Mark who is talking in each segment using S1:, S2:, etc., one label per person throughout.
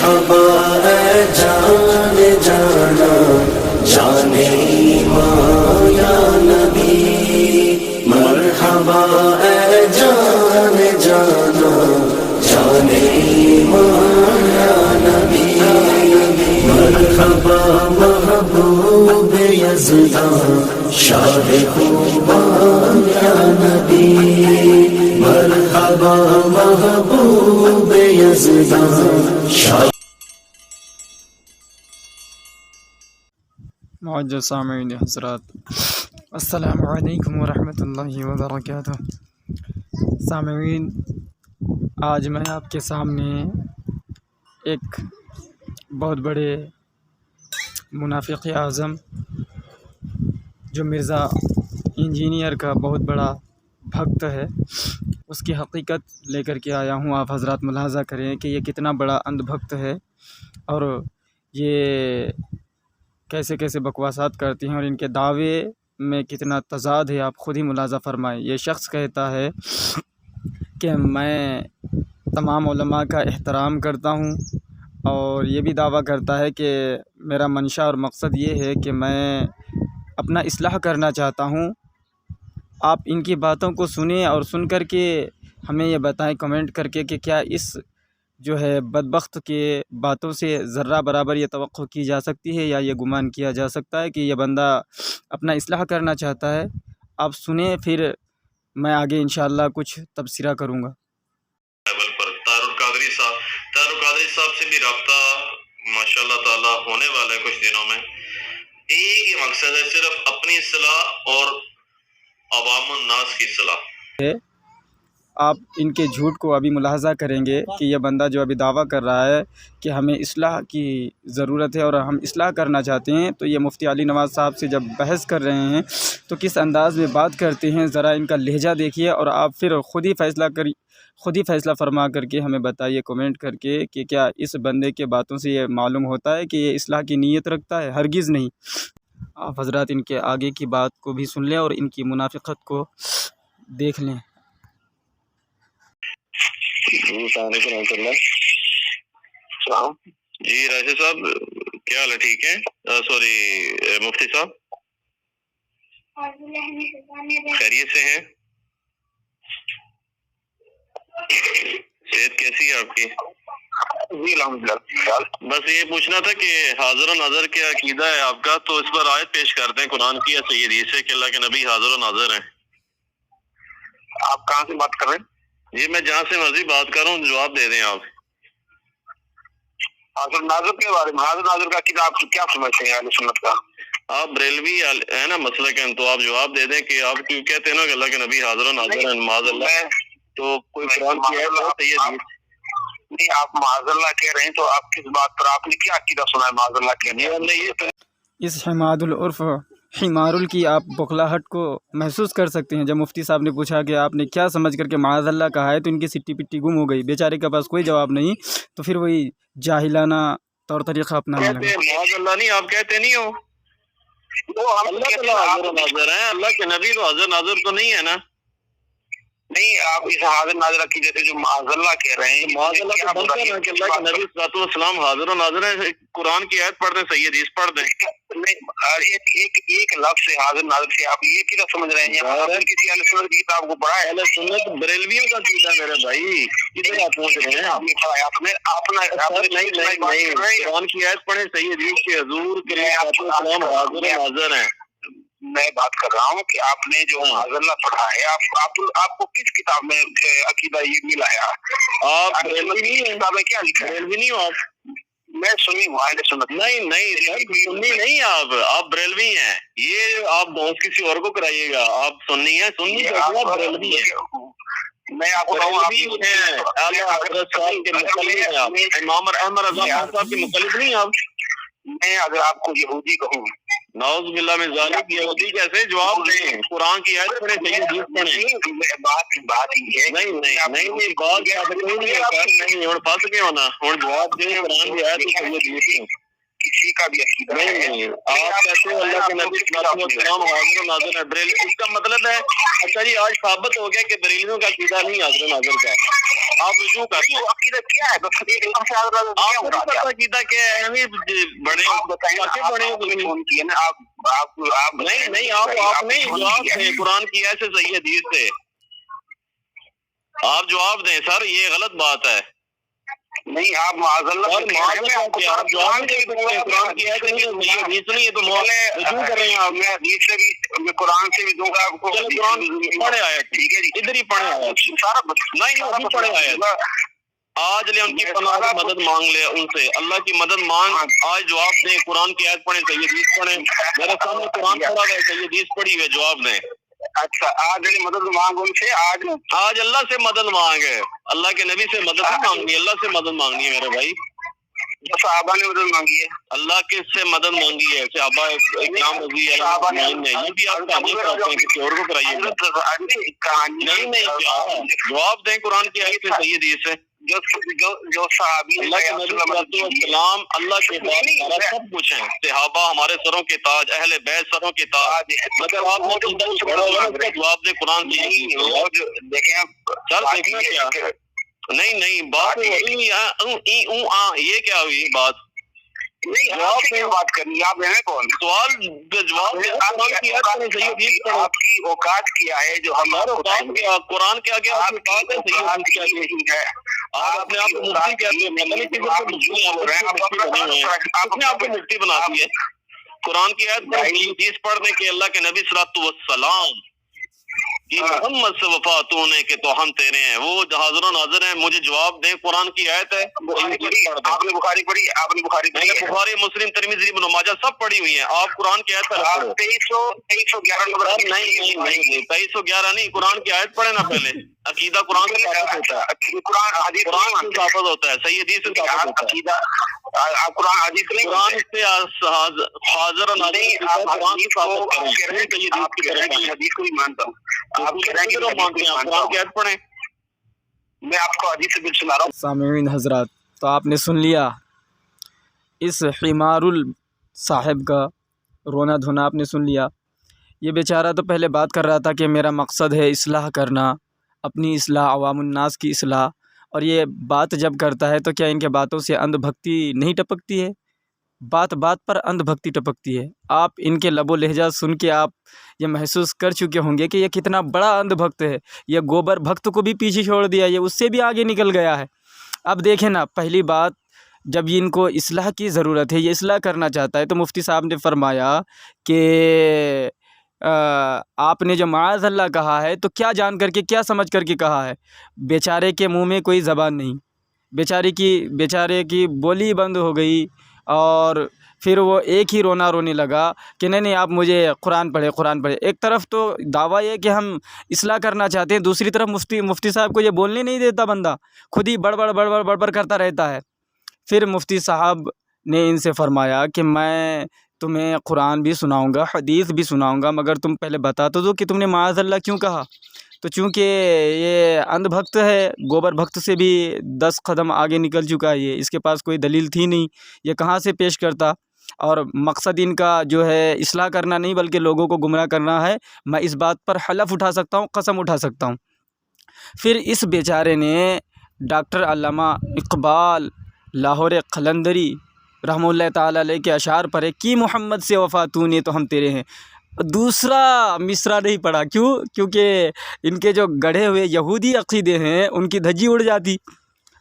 S1: مرحبا اے جان جانا جانے ایمان یا نبی، مرحبا اے جان جانا جانے ایمان یا نبی، مرحبا محبوب یزداں شاہ خوبان یا نبی، مرحبا محبوب یزداں شاہ۔
S2: معزز سامعین حضرات، السلام علیکم ورحمۃ اللہ وبرکاتہ۔ سامعین، آج میں آپ کے سامنے ایک بہت بڑے منافق اعظم جو مرزا انجینئر کا بہت بڑا بھکت ہے، اس کی حقیقت لے کر کے آیا ہوں۔ آپ حضرات ملاحظہ کریں کہ یہ کتنا بڑا اندھ بھکت ہے اور یہ کیسے کیسے بکواسات کرتے ہیں اور ان کے دعوے میں کتنا تضاد ہے، آپ خود ہی ملاحظہ فرمائیں۔ یہ شخص کہتا ہے کہ میں تمام علماء کا احترام کرتا ہوں، اور یہ بھی دعویٰ کرتا ہے کہ میرا منشا اور مقصد یہ ہے کہ میں اپنا اصلاح کرنا چاہتا ہوں۔ آپ ان کی باتوں کو سنیں اور سن کر کے ہمیں یہ بتائیں کمنٹ کر کے کہ کیا اس جو ہے بدبخت کے باتوں سے ذرہ برابر یہ توقع کی جا سکتی ہے، یا یہ گمان کیا جا سکتا ہے کہ یہ بندہ اپنا اصلاح کرنا چاہتا ہے۔ آپ سنیں، پھر میں آگے انشاءاللہ کچھ تبصرہ کروں گا۔
S3: طاہر القادری صاحب سے بھی رابطہ ماشاءاللہ تعالی ہونے والا ہے کچھ دنوں میں۔ ایک ہی مقصد ہے، صرف اپنی اصلاح اور عوام الناس کی اصلاح۔
S2: آپ ان کے جھوٹ کو ابھی ملاحظہ کریں گے کہ یہ بندہ جو ابھی دعویٰ کر رہا ہے کہ ہمیں اصلاح کی ضرورت ہے اور ہم اصلاح کرنا چاہتے ہیں، تو یہ مفتی علی نواز صاحب سے جب بحث کر رہے ہیں تو کس انداز میں بات کرتے ہیں، ذرا ان کا لہجہ دیکھیے، اور آپ پھر خود ہی فیصلہ فرما کر کے ہمیں بتائیے کمنٹ کر کے کہ کیا اس بندے کے باتوں سے یہ معلوم ہوتا ہے کہ یہ اصلاح کی نیت رکھتا ہے؟ ہرگز نہیں۔ آپ حضرات ان کے آگے کی بات کو بھی سن لیں اور ان کی منافقت کو دیکھ لیں۔
S3: السلام علیکم ورحمۃ اللہ۔ جی راشد صاحب، کیا حال ہے؟ ٹھیک ہے؟ سوری مفتی صاحب، خیریت سے ہیں؟ صحت کیسی ہے آپ کی؟ جی الحمدللہ۔ بس یہ پوچھنا تھا کہ حاضر و ناظر کیا عقیدہ ہے آپ کا، تو اس پر آیت پیش کرتے ہیں قرآن کی یا صحیح حدیث سے کہ اللہ کے نبی حاضر و ناظر ہیں۔ آپ کہاں سے بات کر رہے ہیں؟ جی میں جہاں سے مرضی بات کر رہا ہوں، جواب دے دیں آپ۔ حاضر ناظر کے بارے میں، حاضر ناظر کا عقیدہ آپ کیا سمجھتے ہیں اہل سنت کا؟ آپ بریلوی ہے نا مسلک ہیں، تو آپ جواب دے دیں کہ آپ کیوں کہتے ہیں نا کہ اللہ کے نبی حاضر و ناظر ہیں معاذ اللہ، تو کوئی قرآن کی آیت صحیح حدیث نہیں۔ آپ معاذ اللہ کہہ رہے ہیں تو آپ کس بات پر، آپ نے کیا عقیدہ سنا ہے معاذ اللہ کہنے؟ ہم نے یہ
S2: اس حماد العرف حمارل کی آپ بخلاہٹ کو محسوس کر سکتے ہیں۔ جب مفتی صاحب نے پوچھا کہ آپ نے کیا سمجھ کر کے معاذ اللہ کہا ہے، تو ان کی سٹی پٹی گم ہو گئی، بیچارے کے پاس کوئی جواب نہیں، تو پھر وہی جاہلانہ طور طریقہ اپنانے لگا۔
S3: معاذ اللہ نہیں، آپ کہتے نہیں ہو اللہ تعالیٰ حاضر ناظر ہیں، اللہ کے نبی تو حاضر ناظر تو نہیں ہے نا؟ نہیں، آپ اس حاضر ناظر عقیدے سے جو معاذ اللہ کہہ رہے ہیں، معاذ اللہ تو بنتا ہے کہ اللہ کے نبی صلی اللہ علیہ وسلم حاضر و ناظر ہیں، قرآن کی آیت پڑھ دیں، صحیح حدیث پڑھ دیں۔ ایک لفظ سے حاضر ناظر سے آپ یہ کیا سمجھ رہے ہیں؟ آپ نے کسی اہل سنت کی کتاب کو پڑھا ہے؟ اہل سنت بریلویوں کا عقیدہ ہے میرے بھائی، کدھر آپ پہنچ رہے ہیں؟ نہیں، قرآن کی آیت پڑھیں، صحیح حدیث کے حضور کے لیے حاضر و ناظر ہیں۔ میں بات کر رہا ہوں کہ آپ نے جو معاذ اللہ پڑھا ہے، آپ کو کس کتاب میں عقیدہ یہ ملا ہے؟ آپ کتابیں کیا لکھا ہے؟ بریلوی نہیں ہو آپ؟ میں سنی ہوں اہل سنت۔ نہیں سنی نہیں، آپ بریلوی ہیں، یہ آپ بحث کسی اور کو کرائیے گا۔ آپ سنی ہیں، سنی بریلوی ہیں۔ میں آپ کو امام احمد رضا صاحب کے مخالف نہیں آپ؟ میں اگر آپ کو یہودی کہوں، نعوذ باللہ من ذالک، یہودی کیسے؟ جواب دیں، قرآن کی آیت پڑھیں، صحیح حدیث پڑھیں۔ بات یہ ہے، نہیں بات نہیں، اور پھنس گئے ہونا، اور جواب دیں قرآن کی آیت صحیح حدیث۔ کسی کا بھی عقیدہ نہیں، آپ کہتے ہیں اللہ کے نبی صلی اللہ علیہ وسلم حاضر و ناظر ہے بریل، اس کا مطلب ہے اچھا جی آج ثابت ہو گیا کہ بریلیوں کا عقیدہ نہیں حاضر و ناظر کا، آپ رجوع کریں.
S4: وہ عقیدہ کیا ہے؟ بس ایک لفظ سے آگے
S3: آپ کو نہیں پتا عقیدہ کیا ہے؟ ہمیں بڑے
S4: بتائیں
S3: بڑے
S4: فون کیے نا آپ
S3: نہیں آپ نہیں جواب دیں قرآن کی ایسے صحیح حدیث سے. آپ جواب دیں سر، یہ غلط بات ہے.
S4: نہیں آپ معاذ اللہ
S3: قرآن کی ایسے صحیح حدیث نہیں ہے تو رجوع کر رہے ہیں آپ.
S4: میں حدیث سے بھی میں قرآن سے بھی دوں گا آپ کو.
S3: قرآن پڑھے آئے،
S4: ٹھیک ہے جی،
S3: ادھر ہی پڑھے آئے.
S4: سارا
S3: نہیں پڑھے آئے. آج لے ان کی پناہ سے مدد مانگ لے، ان سے اللہ کی مدد مانگ. آج جواب دیں، قرآن کی آیت پڑھیں، صحیح حدیث پڑھیں. میرے سامنے قرآن پڑھا ہوا ہے، صحیح حدیث پڑھی ہوئی، جواب دیں.
S4: اچھا آج مدد مانگ ان سے.
S3: آج اللہ سے مدد مانگے، اللہ کے نبی سے مدد نہیں مانگنی، اللہ سے مدد مانگنی ہے میرے بھائی.
S4: جو صحابہ نے مدد مانگی ہے،
S3: اللہ کے سے مدد مانگی ہے. صحابہ اکرام رضی اللہ عنہم نے، یہ بھی آپ کہانی کراتے ہیں، کسی اور کو کرائیے. نہیں کیا جواب دیں قرآن کی آیت سے، صحیح حدیث سے.
S4: جو صحابی
S3: اللہ کے نبی السلام اللہ کے بعد ہمارا سب کچھ ہیں. صحابہ ہمارے سروں کے تاج، اہل بیت سروں کے تاج. مگر آپ نے جواب دیں قرآن سے.
S4: دیکھیں
S3: سر دیکھنا کیا نہیں بات یہ کیا ہوئی بات؟
S4: جواب سے بات کرنی آپ ہیں کون؟
S3: سوال جواب
S4: آپ کی اوقات کیا ہے جو ہمارا
S3: قرآن کے آگے آپ اپنے آپ کو مفتی کہتے ہیں، آپ کو مفتی بناتی ہے. قرآن کی آیت پڑھنے کے اللہ کے نبی صلی اللہ علیہ وسلم کہ محمد سے وفات ہونے کے تو ہم تیرے ہیں، وہ حاضر و ناظر ہیں. مجھے جواب دیں، قرآن کی آیت ہے.
S4: آپ نے بخاری پڑھی؟ آپ نے بخاری پڑھی؟
S3: بخاری، مسلم، ترمذی، ابن ماجہ سب پڑھی ہوئی ہیں. آپ قرآن کی آیت
S4: 2311 نمبر.
S3: نہیں 2311 نہیں، قرآن کی آیت پڑھے نا پہلے. عقیدہ قرآن سے ثابت ہوتا ہے،
S4: قرآن
S3: سے ثابت ہوتا ہے، صحیح حدیث سے ثابت ہوتا ہے.
S4: آپ قرآن حدیث نہیں،
S3: قرآن سے حاضر و ناظر قرآن کی ثابت کریں.
S4: حدیث کو بھی مانتا ہوں. آپ کہہ رہے ہیں کہ
S3: قرآن کی آیت پڑھیں.
S4: میں آپ کو حدیث سے بھی سنا رہا ہوں.
S2: سامعین حضرات، تو آپ نے سن لیا اس حمار صاحب کا رونا دھونا. آپ نے سن لیا. یہ بیچارہ تو پہلے بات کر رہا تھا کہ میرا مقصد ہے اصلاح کرنا، اپنی اصلاح، عوام الناس کی اصلاح. اور یہ بات جب کرتا ہے تو کیا ان کے باتوں سے اندھ بھکتی نہیں ٹپکتی ہے؟ بات بات پر اندھ بھکتی ٹپکتی ہے. آپ ان کے لب و لہجہ سن کے آپ یہ محسوس کر چکے ہوں گے کہ یہ کتنا بڑا اندھ بھکت ہے. یہ گوبر بھکت کو بھی پیچھے چھوڑ دیا، یہ اس سے بھی آگے نکل گیا ہے. اب دیکھیں نا، پہلی بات جب ان کو اصلاح کی ضرورت ہے، یہ اصلاح کرنا چاہتا ہے، تو مفتی صاحب نے فرمایا کہ آپ نے جو معاذ اللہ کہا ہے تو کیا جان کر کے، کیا سمجھ کر کے کہا ہے؟ بیچارے کے منہ میں کوئی زبان نہیں، بیچارے کی بولی بند ہو گئی. اور پھر وہ ایک ہی رونا رونے لگا کہ نہیں آپ مجھے قرآن پڑھے. ایک طرف تو دعویٰ یہ کہ ہم اصلاح کرنا چاہتے ہیں، دوسری طرف مفتی صاحب کو یہ بولنے نہیں دیتا بندہ، خود ہی بڑبڑ کرتا رہتا ہے. پھر مفتی صاحب نے ان سے فرمایا کہ میں تمہیں قرآن بھی سناؤں گا، حدیث بھی سناؤں گا، مگر تم پہلے بتا تو دو کہ تم نے معاذ اللہ کیوں کہا. تو چونکہ یہ اندھ بھکت ہے، گوبر بھکت سے بھی 10 قدم آگے نکل چکا ہے، یہ اس کے پاس کوئی دلیل تھی نہیں، یہ کہاں سے پیش کرتا. اور مقصد ان کا جو ہے اصلاح کرنا نہیں بلکہ لوگوں کو گمراہ کرنا ہے. میں اس بات پر حلف اٹھا سکتا ہوں، قسم اٹھا سکتا ہوں. پھر اس بیچارے نے ڈاکٹر علامہ اقبال لاہور قلندری رحمہ اللہ تعالیٰ علیہ کے اشعار پڑھے کہ محمد سے وفا تو نے تو ہم تیرے ہیں. دوسرا مصرع نہیں پڑھا. کیونکہ ان کے جو گڑھے ہوئے یہودی عقیدے ہیں ان کی دھجی اڑ جاتی.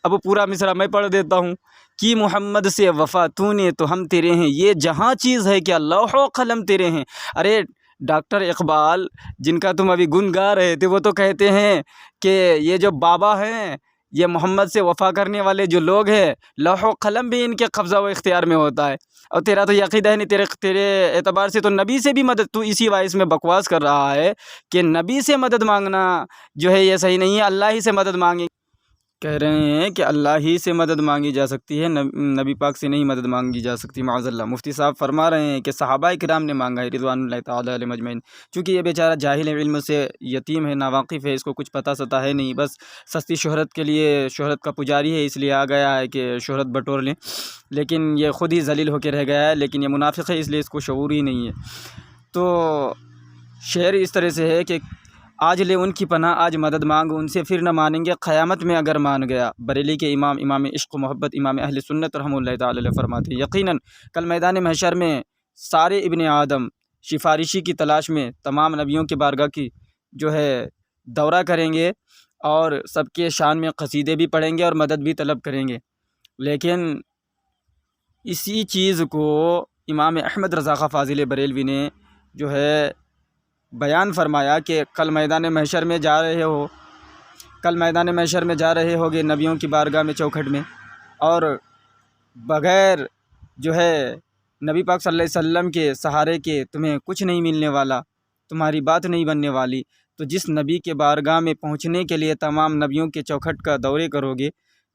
S2: اب وہ پورا مصرع میں پڑھ دیتا ہوں کہ محمد سے وفا تو نے تو ہم تیرے ہیں، یہ جہاں چیز ہے کہ لوح و قلم تیرے ہیں. ارے ڈاکٹر اقبال جن کا تم ابھی گن گا رہے تھے، وہ تو کہتے ہیں کہ یہ جو بابا ہیں، یہ محمد سے وفا کرنے والے جو لوگ ہیں، لوح و قلم بھی ان کے قبضہ و اختیار میں ہوتا ہے. اور تیرا تو یہ عقیدہ ہے نہیں، تیرے اعتبار سے تو نبی سے بھی مدد، تو اسی باعث میں بکواس کر رہا ہے کہ نبی سے مدد مانگنا جو ہے یہ صحیح نہیں ہے، اللہ ہی سے مدد مانگیں. کہہ رہے ہیں کہ اللہ ہی سے مدد مانگی جا سکتی ہے، نبی پاک سے نہیں مدد مانگی جا سکتی، معاذ اللہ. مفتی صاحب فرما رہے ہیں کہ صحابہ کرام نے مانگا ہے رضوان اللہ تعالی علیہم اجمعین. چونکہ یہ بیچارہ جاہل علم سے یتیم ہے، ناواقف ہے، اس کو کچھ پتہ ستا ہے نہیں، بس سستی شہرت کے لیے شہرت کا پجاری ہے، اس لیے آ گیا ہے کہ شہرت بٹور لیں. لیکن یہ خود ہی ذلیل ہو کے رہ گیا ہے، لیکن یہ منافق ہے، اس لیے اس کو شعور ہی نہیں ہے. تو شعر اس طرح سے ہے کہ آج لے ان کی پناہ آج مدد مانگ ان سے پھر نہ مانیں گے قیامت میں اگر مان گیا۔ بریلی کے امام عشق و محبت امام اہل سنت رحمۃ اللہ تعالی علیہ فرماتے ہیں یقیناً کل میدان محشر میں سارے ابن آدم سفارشی کی تلاش میں تمام نبیوں کی بارگاہ کی جو ہے دورہ کریں گے اور سب کے شان میں قصیدے بھی پڑھیں گے اور مدد بھی طلب کریں گے، لیکن اسی چیز کو امام احمد رضا خاں فاضل بریلوی نے جو ہے بیان فرمایا کہ کل میدان محشر میں جا رہے ہوگے نبیوں کی بارگاہ میں چوکھٹ میں، اور بغیر جو ہے نبی پاک صلی اللہ علیہ وسلم کے سہارے کے تمہیں کچھ نہیں ملنے والا، تمہاری بات نہیں بننے والی۔ تو جس نبی کے بارگاہ میں پہنچنے کے لیے تمام نبیوں کے چوکھٹ کا دورے کرو گے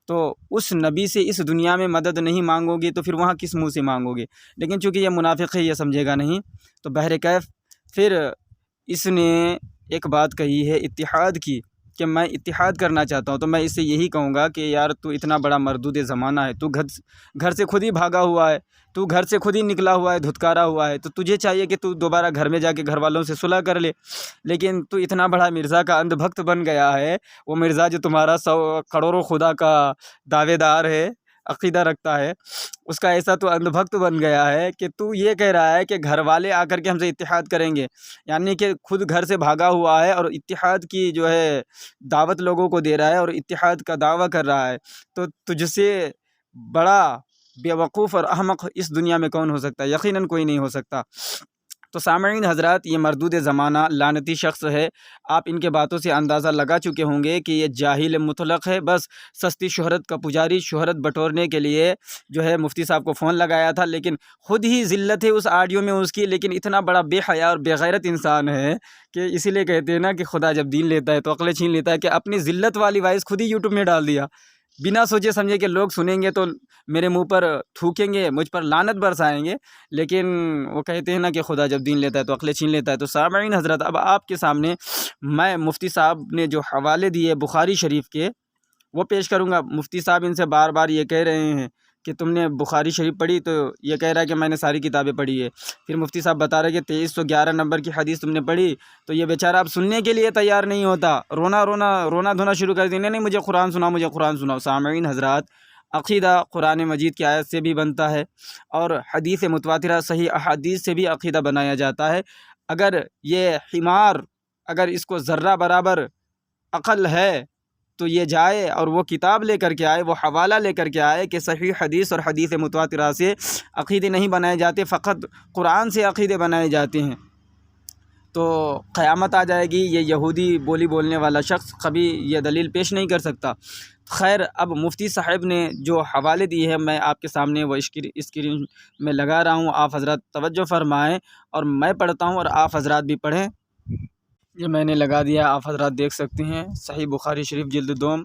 S2: تو اس نبی سے اس دنیا میں مدد نہیں مانگو گے تو پھر وہاں کس منہ سے مانگو گے؟ لیکن چونکہ یہ منافق ہے، یہ سمجھے گا نہیں، تو بہرکیف پھر اس نے ایک بات کہی ہے اتحاد کی کہ میں اتحاد کرنا چاہتا ہوں، تو میں اس سے یہی کہوں گا کہ یار تو اتنا بڑا مردود زمانہ ہے، تو گھر سے خود ہی بھاگا ہوا ہے، تو گھر سے خود ہی نکلا ہوا ہے، دھتکارا ہوا ہے، تو تجھے چاہیے کہ تو دوبارہ گھر میں جا کے گھر والوں سے صلح کر لے، لیکن تو اتنا بڑا مرزا کا اندھ بھکت بن گیا ہے، وہ مرزا جو تمہارا 100 کروڑوں خدا کا دعوے دار ہے، عقیدہ رکھتا ہے، اس کا ایسا تو اندھ بھکت بن گیا ہے کہ تو یہ کہہ رہا ہے کہ گھر والے آ کر کے ہم سے اتحاد کریں گے، یعنی کہ خود گھر سے بھاگا ہوا ہے اور اتحاد کی جو ہے دعوت لوگوں کو دے رہا ہے اور اتحاد کا دعویٰ کر رہا ہے، تو تجھ سے بڑا بیوقوف اور احمق اس دنیا میں کون ہو سکتا ہے؟ یقیناً کوئی نہیں ہو سکتا۔ تو سامعین حضرات، یہ مردود زمانہ لعنتی شخص ہے، آپ ان کے باتوں سے اندازہ لگا چکے ہوں گے کہ یہ جاہل مطلق ہے، بس سستی شہرت کا پجاری، شہرت بٹورنے کے لیے جو ہے مفتی صاحب کو فون لگایا تھا، لیکن خود ہی ذلت ہے اس آڈیو میں اس کی، لیکن اتنا بڑا بے حیا اور بے غیرت انسان ہے کہ اسی لیے کہتے ہیں نا کہ خدا جب دین لیتا ہے تو عقلیں چھین لیتا ہے، کہ اپنی ذلت والی وائس خود ہی یوٹیوب میں ڈال دیا، بنا سوچے سمجھے کہ لوگ سنیں گے تو میرے منہ پر تھوکیں گے، مجھ پر لعنت برسائیں گے، لیکن وہ کہتے ہیں نا کہ خدا جب دین لیتا ہے تو عقلیں چھین لیتا ہے۔ تو سامعین حضرت، اب آپ کے سامنے میں مفتی صاحب نے جو حوالے دیے بخاری شریف کے وہ پیش کروں گا۔ مفتی صاحب ان سے بار بار یہ کہہ رہے ہیں کہ تم نے بخاری شریف پڑھی، تو یہ کہہ رہا ہے کہ میں نے ساری کتابیں پڑھی ہے۔ پھر مفتی صاحب بتا رہے کہ 2311 نمبر کی حدیث تم نے پڑھی، تو یہ بیچارہ اب سننے کے لیے تیار نہیں ہوتا، رونا دھونا شروع کر دینے، نہیں مجھے قرآن سناؤ، مجھے قرآن سناؤ۔ سامعین حضرات، عقیدہ قرآن مجید کی آیت سے بھی بنتا ہے اور حدیث متواترہ صحیح احادیث سے بھی عقیدہ بنایا جاتا ہے۔ اگر یہ حمار اگر اس کو ذرہ برابر عقل ہے تو یہ جائے اور وہ کتاب لے کر کے آئے، وہ حوالہ لے کر کے آئے کہ صحیح حدیث اور حدیث متواترہ سے عقیدے نہیں بنائے جاتے، فقط قرآن سے عقیدے بنائے جاتے ہیں۔ تو قیامت آ جائے گی، یہ یہودی بولی بولنے والا شخص کبھی یہ دلیل پیش نہیں کر سکتا۔ خیر، اب مفتی صاحب نے جو حوالے دیے ہیں میں آپ کے سامنے وہ اسکرین میں لگا رہا ہوں، آپ حضرات توجہ فرمائیں اور میں پڑھتا ہوں اور آپ حضرات بھی پڑھیں۔ یہ میں نے لگا دیا، آپ حضرات دیکھ سکتے ہیں، صحیح بخاری شریف جلد 2،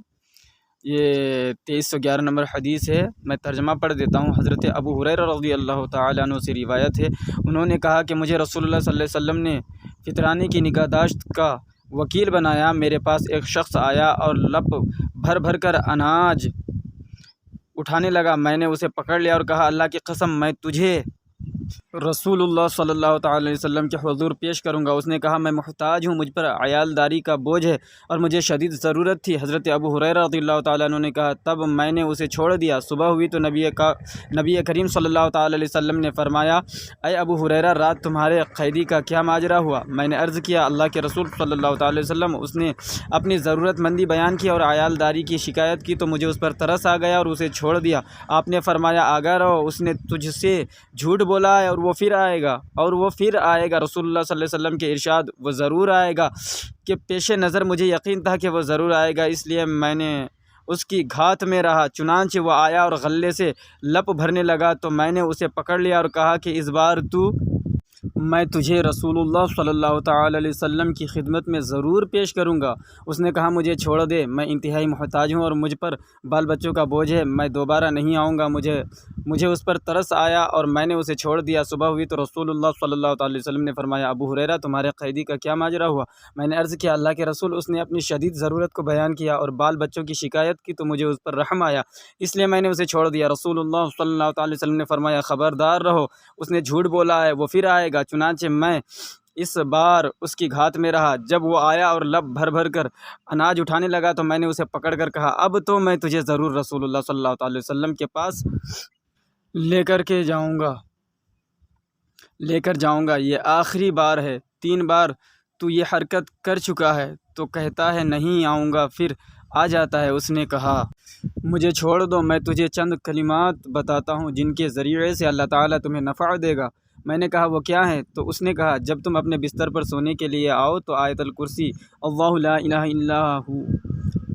S2: یہ 2311 نمبر حدیث ہے۔ میں ترجمہ پڑھ دیتا ہوں۔ حضرت ابو ہریرہ رضی اللہ تعالیٰ عنہ سے روایت ہے، انہوں نے کہا کہ مجھے رسول اللہ صلی اللہ علیہ وسلم نے فطرانی کی نگہداشت کا وکیل بنایا۔ میرے پاس ایک شخص آیا اور لپ بھر بھر کر اناج اٹھانے لگا۔ میں نے اسے پکڑ لیا اور کہا، اللہ کی قسم میں تجھے رسول اللہ صلی اللہ تعالیٰ علیہ وسلم کے حضور پیش کروں گا۔ اس نے کہا، میں محتاج ہوں، مجھ پر عیالداری کا بوجھ ہے اور مجھے شدید ضرورت تھی۔ حضرت ابو ہریرہ رضی اللہ تعالیٰ عنہ نے کہا، تب میں نے اسے چھوڑ دیا۔ صبح ہوئی تو نبی کریم صلی اللہ تعالیٰ علیہ وسلم نے فرمایا، اے ابو ہریرہ، رات تمہارے قیدی کا کیا ماجرا ہوا؟ میں نے عرض کیا، اللہ کے رسول صلی اللہ تعالیٰ علیہ وسلم، اس نے اپنی ضرورت مندی بیان کی اور عیالداری کی شکایت کی تو مجھے اس پر ترس آ گیا اور اسے چھوڑ دیا۔ آپ نے فرمایا، آگاہ رہو، اس نے تجھ سے جھوٹ بولا ہے اور وہ پھر آئے گا۔ رسول اللہ صلی اللہ علیہ وسلم کے ارشاد، وہ ضرور آئے گا، کہ پیش نظر مجھے یقین تھا کہ وہ ضرور آئے گا، اس لیے میں نے اس کی گھات میں رہا۔ چنانچہ وہ آیا اور غلے سے لپ بھرنے لگا تو میں نے اسے پکڑ لیا اور کہا کہ اس بار میں تجھے رسول اللہ صلی اللہ تعالیٰ علیہ وسلم کی خدمت میں ضرور پیش کروں گا۔ اس نے کہا، مجھے چھوڑ دے، میں انتہائی محتاج ہوں اور مجھ پر بال بچوں کا بوجھ ہے، میں دوبارہ نہیں آؤں گا۔ مجھے اس پر ترس آیا اور میں نے اسے چھوڑ دیا۔ صبح ہوئی تو رسول اللہ صلی اللہ تعالیٰ علیہ وسلم نے فرمایا، ابو ہریرہ، تمہارے قیدی کا کیا ماجرا ہوا؟ میں نے عرض کیا، اللہ کے رسول، اس نے اپنی شدید ضرورت کو بیان کیا اور بال بچوں کی شکایت کی تو مجھے اس پر رحم آیا، اس لیے میں نے اسے چھوڑ دیا۔ رسول اللہ صلی اللہ تعالیٰ علیہ وسلم نے فرمایا، خبردار رہو، اس نے جھوٹ بولا ہے، وہ پھر آئے گا۔ چنانچہ میں اس بار اس کی گھات میں رہا۔ جب وہ آیا اور لب بھر بھر کر اناج اٹھانے لگا تو میں نے اسے پکڑ کر کہا اب تو میں تجھے ضرور رسول اللہ صلی اللہ علیہ وسلم کے پاس لے کر جاؤں گا، یہ آخری بار ہے، 3 بار تو یہ حرکت کر چکا ہے تو کہتا ہے نہیں آؤں گا، پھر آ جاتا ہے۔ اس نے کہا مجھے چھوڑ دو، میں تجھے چند کلمات بتاتا ہوں جن کے ذریعے سے اللہ تعالیٰ تمہیں نفع دے گا۔ میں نے کہا وہ کیا ہیں؟ تو اس نے کہا جب تم اپنے بستر پر سونے کے لیے آؤ تو آیت الکرسی اللہ لا الہ الا ہو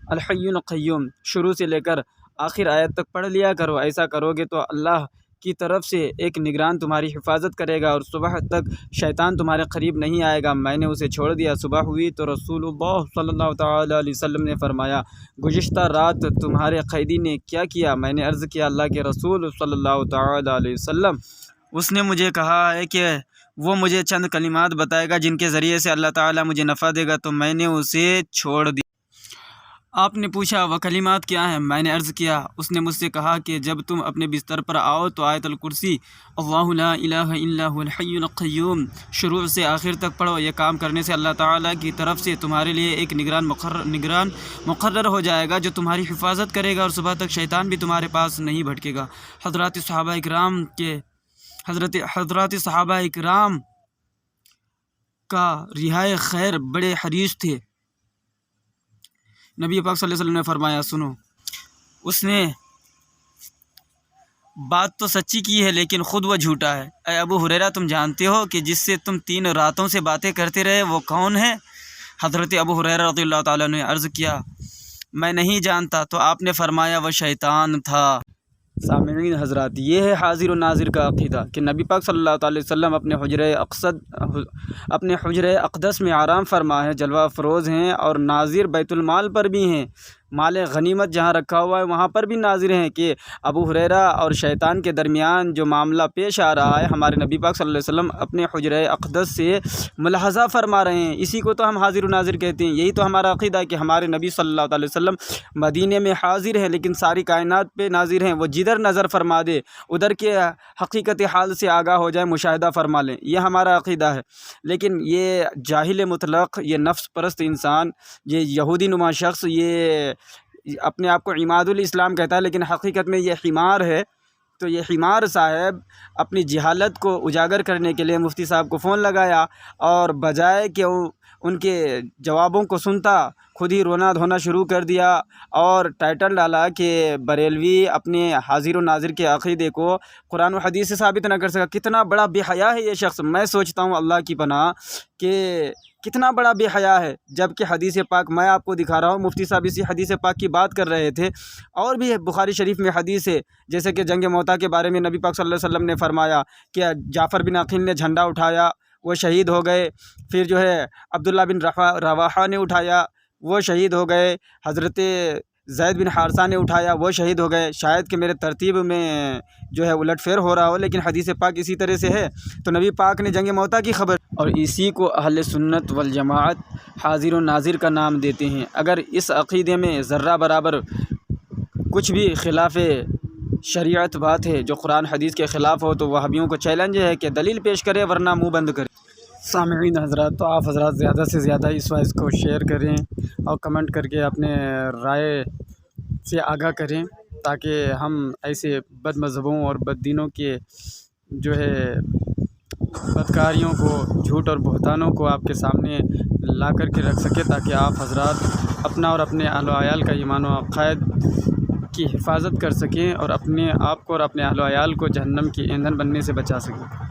S2: الحی القیوم شروع سے لے کر آخر آیت تک پڑھ لیا کرو۔ ایسا کرو گے تو اللہ کی طرف سے ایک نگران تمہاری حفاظت کرے گا اور صبح تک شیطان تمہارے قریب نہیں آئے گا۔ میں نے اسے چھوڑ دیا۔ صبح ہوئی تو رسول اللہ صلی اللہ تعالیٰ علیہ وسلم نے فرمایا گزشتہ رات تمہارے قیدی نے کیا کیا؟ میں نے عرض کیا اللہ کے رسول صلی اللہ تعالیٰ علیہ وسلم اس نے مجھے کہا ہے کہ وہ مجھے چند کلمات بتائے گا جن کے ذریعے سے اللہ تعالیٰ مجھے نفع دے گا، تو میں نے اسے چھوڑ دیا۔ آپ نے پوچھا وہ کلمات کیا ہیں؟ میں نے عرض کیا۔ اس نے مجھ سے کہا کہ جب تم اپنے بستر پر آؤ تو آیت الکرسی اللہ لا الہ الا هو الحی القیوم شروع سے آخر تک پڑھو۔ یہ کام کرنے سے اللہ تعالیٰ کی طرف سے تمہارے لیے ایک نگران مقرر ہو جائے گا جو تمہاری حفاظت کرے گا اور صبح تک شیطان بھی تمہارے پاس نہیں بھٹکے گا۔ حضرات صحابہ اکرام کا رہائے خیر بڑے حریص تھے۔ نبی پاک صلی اللہ علیہ وسلم نے فرمایا سنو، اس نے بات تو سچی کی ہے لیکن خود وہ جھوٹا ہے۔ اے ابو ہریرہ تم جانتے ہو کہ جس سے تم 3 راتوں سے باتیں کرتے رہے وہ کون ہے؟ حضرت ابو ہریرہ رضی اللہ تعالیٰ نے عرض کیا میں نہیں جانتا، تو آپ نے فرمایا وہ شیطان تھا۔ سامعین حضرات، یہ ہے حاضر و ناظر کا عقیدہ کہ نبی پاک صلی اللہ علیہ وسلم اپنے حجرہ اقدس میں آرام فرما ہے، جلوہ افروز ہیں اور ناظر بیت المال پر بھی ہیں، مال غنیمت جہاں رکھا ہوا ہے وہاں پر بھی ناظر ہیں کہ ابو ہریرہ اور شیطان کے درمیان جو معاملہ پیش آ رہا ہے ہمارے نبی پاک صلی اللہ علیہ وسلم اپنے حجرہ اقدس سے ملاحظہ فرما رہے ہیں۔ اسی کو تو ہم حاضر و ناظر کہتے ہیں۔ یہی تو ہمارا عقیدہ ہے کہ ہمارے نبی صلی اللہ علیہ وسلم مدینے میں حاضر ہیں لیکن ساری کائنات پہ ناظر ہیں۔ وہ جدھر نظر فرما دے ادھر کے حقیقت حال سے آگاہ ہو جائے، مشاہدہ فرما لیں، یہ ہمارا عقیدہ ہے۔ لیکن یہ جاہل مطلق، یہ نفس پرست انسان، یہ یہودی نما شخص، یہ اپنے آپ کو عماد الاسلام کہتا ہے لیکن حقیقت میں یہ حمار ہے۔ تو یہ حمار صاحب اپنی جہالت کو اجاگر کرنے کے لیے مفتی صاحب کو فون لگایا اور بجائے کہ ان کے جوابوں کو سنتا خود ہی رونا دھونا شروع کر دیا اور ٹائٹل ڈالا کہ بریلوی اپنے حاضر و ناظر کے عقیدے کو قرآن و حدیث سے ثابت نہ کر سکا۔ کتنا بڑا بے حیا ہے یہ شخص! میں سوچتا ہوں اللہ کی پناہ کہ کتنا بڑا بے حیا ہے، جب کہ حدیث پاک میں آپ کو دکھا رہا ہوں۔ مفتی صاحب اسی حدیث پاک کی بات کر رہے تھے، اور بھی بخاری شریف میں حدیث ہے جیسے کہ جنگ موتا کے بارے میں نبی پاک صلی اللہ علیہ وسلم نے فرمایا کہ جعفر بن عقیل نے جھنڈا اٹھایا، وہ شہید ہو گئے، پھر جو ہے عبداللہ بن رواحہ نے اٹھایا، وہ شہید ہو گئے، حضرت زید بن حارثہ نے اٹھایا، وہ شہید ہو گئے۔ شاید کہ میرے ترتیب میں جو ہے الٹ پھیر ہو رہا ہو لیکن حدیث پاک اسی طرح سے ہے۔ تو نبی پاک نے جنگ موتا کی خبر، اور اسی کو اہل سنت والجماعت حاضر و ناظر کا نام دیتے ہیں۔ اگر اس عقیدے میں ذرہ برابر کچھ بھی خلاف شریعت بات ہے جو قرآن حدیث کے خلاف ہو تو وہابیوں کو چیلنج ہے کہ دلیل پیش کرے ورنہ منہ بند کرے۔ سامعین حضرات، تو آپ حضرات زیادہ سے زیادہ اس وائس کو شیئر کریں اور کمنٹ کر کے اپنے رائے سے آگاہ کریں تاکہ ہم ایسے بد مذہبوں اور بد دینوں کے جو ہے بدکاریوں کو، جھوٹ اور بہتانوں کو آپ کے سامنے لا کر کے رکھ سکے تاکہ آپ حضرات اپنا اور اپنے اہل و عیال کا ایمان و عقائد کی حفاظت کر سکیں اور اپنے آپ کو اور اپنے اہل و عیال کو جہنم کی ایندھن بننے سے بچا سکیں۔